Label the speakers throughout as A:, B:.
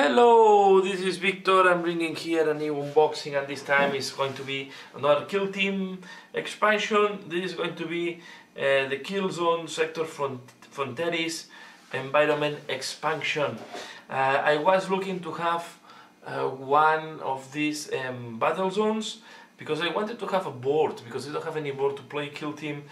A: Hello, this is Victor. I'm bringing here a new unboxing, and this time is going to be another Kill Team expansion. This is going to be the Killzone Sector Fronteris environment expansion. I was looking to have one of these battle zones because I wanted to have a board, because I don't have any board to play Kill Team.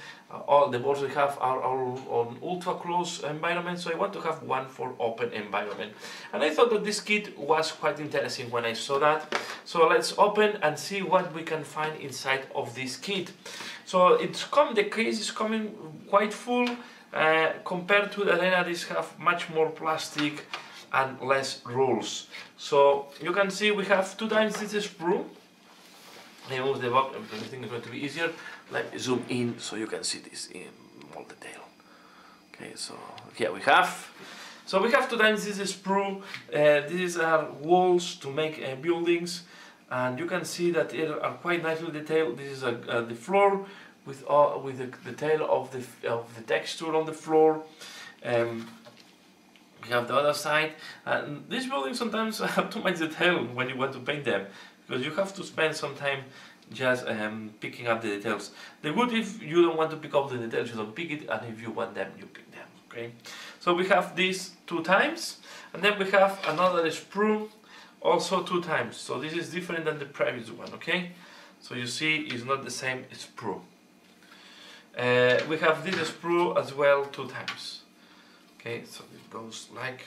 A: All the boards we have are on ultra close environment, so I want to have one for open environment. And I thought that this kit was quite interesting when I saw that. So let's open and see what we can find inside of this kit. So the case is coming quite full compared to the arena. These have much more plastic and less rules. So you can see we have 2 times this sprue. I move the box, everything is going to be easier. Let me zoom in so you can see this in more detail. Okay, so here we have. So we have 2 times this sprue. These are walls to make buildings, and you can see that they are quite nicely detailed. This is the floor with the detail of the texture on the floor. We have the other side, and these buildings sometimes have too much detail when you want to paint them, because you have to spend some time just picking up the details. The good, if you don't want to pick up the details, you don't pick it, and if you want them, you pick them. Okay, so we have these 2 times, and then we have another sprue, also 2 times. So this is different than the previous one. Okay, so you see it's not the same sprue. We have this sprue as well 2 times. Okay, so it goes like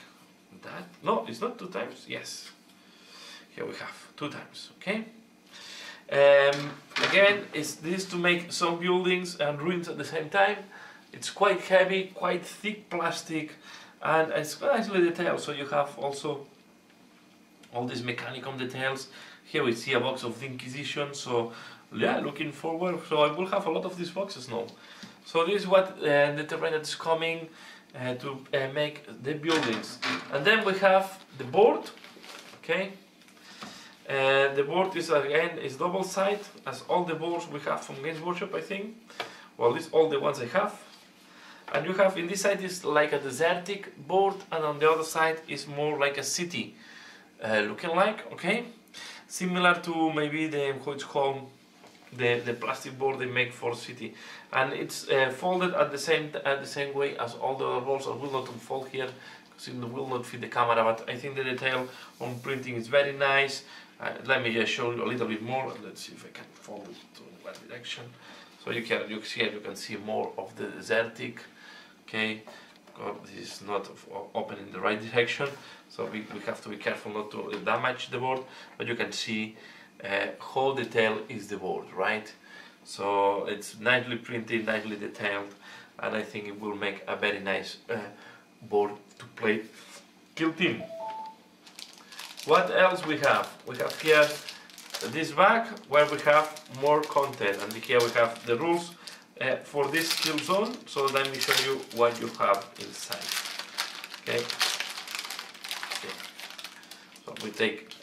A: that. No, it's not 2 times. Yes. Here we have 2 times, okay? Again, it's this to make some buildings and ruins at the same time. It's quite heavy, quite thick plastic, and it's quite nicely detailed. So you have also all these mechanical details. Here we see a box of the Inquisition, so yeah, looking forward. So I will have a lot of these boxes now. So this is what the terrain that's coming to make the buildings. And then we have the board, okay? The board is again double side, as all the boards we have from Games Workshop, I think. Well, these all the ones I have. And you have in this side is like a desertic board, and on the other side is more like a city looking like, okay? Similar to maybe how it's called, the plastic board they make for city, and it's folded at the same way as all the other boards. I will not unfold here because it will not fit the camera, but I think the detail on printing is very nice. Let me just show you a little bit more. Let's see if I can fold it to one direction. So you can see more of the desertic. Okay, this is not open in the right direction, so we have to be careful not to damage the board. But you can see how detailed is the board, right? So it's nicely printed, nicely detailed, and I think it will make a very nice board to play Kill Team. What else we have? We have here this bag where we have more content, and here we have the rules for this kill zone. So let me show you what you have inside. Okay. So we take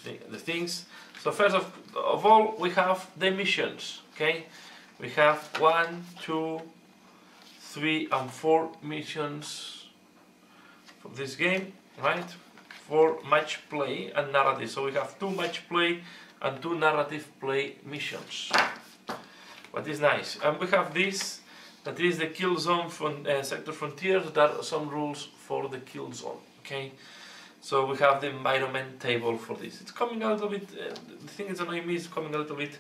A: the things. So first of all, we have the missions. Okay, we have 1, 2, 3, and 4 missions for this game, right? For match play and narrative. So we have 2 match play and 2 narrative play missions. What is nice, and we have this, that is the Killzone Sector Fronteris. There are some rules for the kill zone. Okay, so we have the environment table for this. It's coming a little bit. The thing that's annoying me is coming a little bit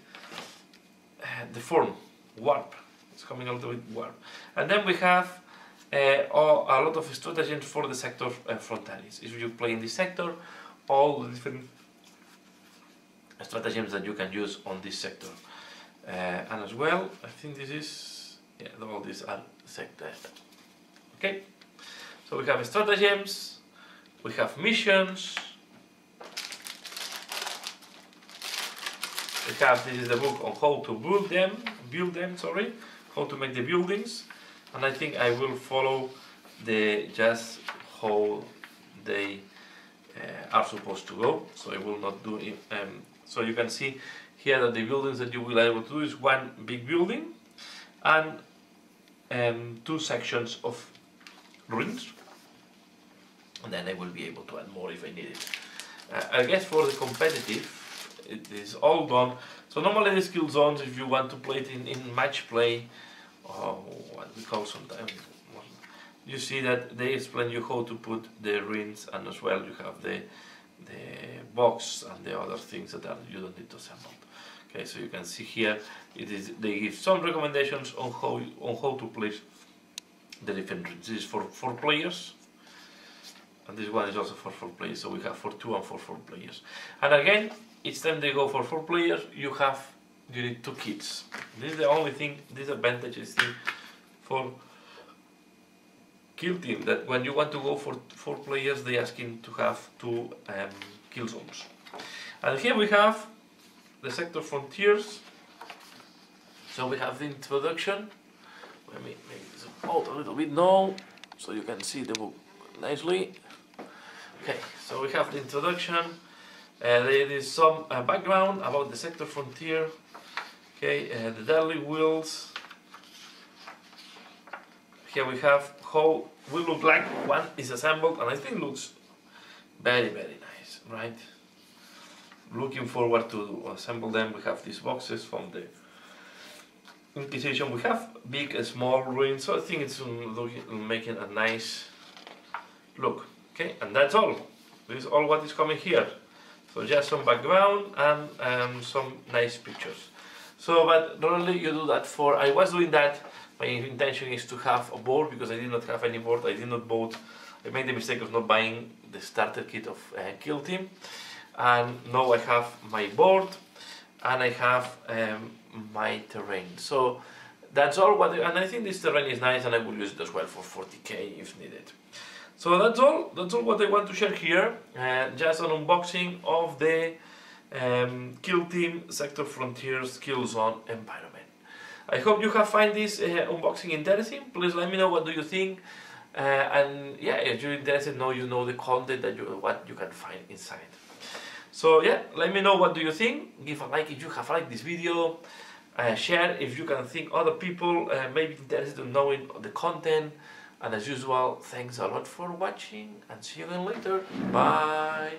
A: deformed, warp. It's coming a little bit warp, and then we have a lot of stratagems for the Sector Fronteris. If you play in this sector, all the different stratagems that you can use on this sector. And as well, I think this is, yeah, all these are sector. Okay, so we have stratagems, we have missions, we have, this is the book on how to build them, how to make the buildings, and I think I will follow just how they are supposed to go, so I will not do it. So you can see here that the buildings that you will be able to do is 1 big building and 2 sections of ruins, and then I will be able to add more if I need it. I guess for the competitive, it is all done. So normally the skill zones, if you want to play it in match play, or what we call sometimes, you see that they explain you how to put the rings, and as well you have the box and the other things that you don't need to assemble. Okay, so you can see here they give some recommendations on how to place the different rings. This is for 4 players, and this one is also for 4 players. So we have for 2 and for 4 players. And again, each time they go for 4 players, you need 2 kits. This is the only thing, disadvantage is for Kill Team, that when you want to go for 4 players, they ask him to have 2 kill zones. And here we have the Sector Frontiers. So we have the introduction. Let me make this out a little bit now, so you can see the book nicely. Okay, so we have the introduction. There is some background about the Sector Frontier. Okay, the daily wheels. Here we have how will look like one is assembled, and I think looks very nice, right? Looking forward to assemble them. We have these boxes from the Inquisition. We have big and small ruins, so I think it's making a nice look. Okay, and that's all. This is all what is coming here. So just some background and some nice pictures. So, but normally you do that for, I was doing that, my intention is to have a board, because I did not have any board. I made the mistake of not buying the starter kit of Kill Team. And now I have my board, and I have my terrain. So that's all and I think this terrain is nice, and I will use it as well for 40k if needed. So that's all what I want to share here. Just an unboxing of the Kill Team Sector Frontiers Killzone environment. I hope you have find this unboxing interesting. Please let me know what do you think. And yeah, if you're interested, you know the content what you can find inside. So yeah, let me know what do you think. Give a like if you have liked this video. Share if you can think other people may be interested in knowing the content. And as usual, thanks a lot for watching, and see you again later. Bye.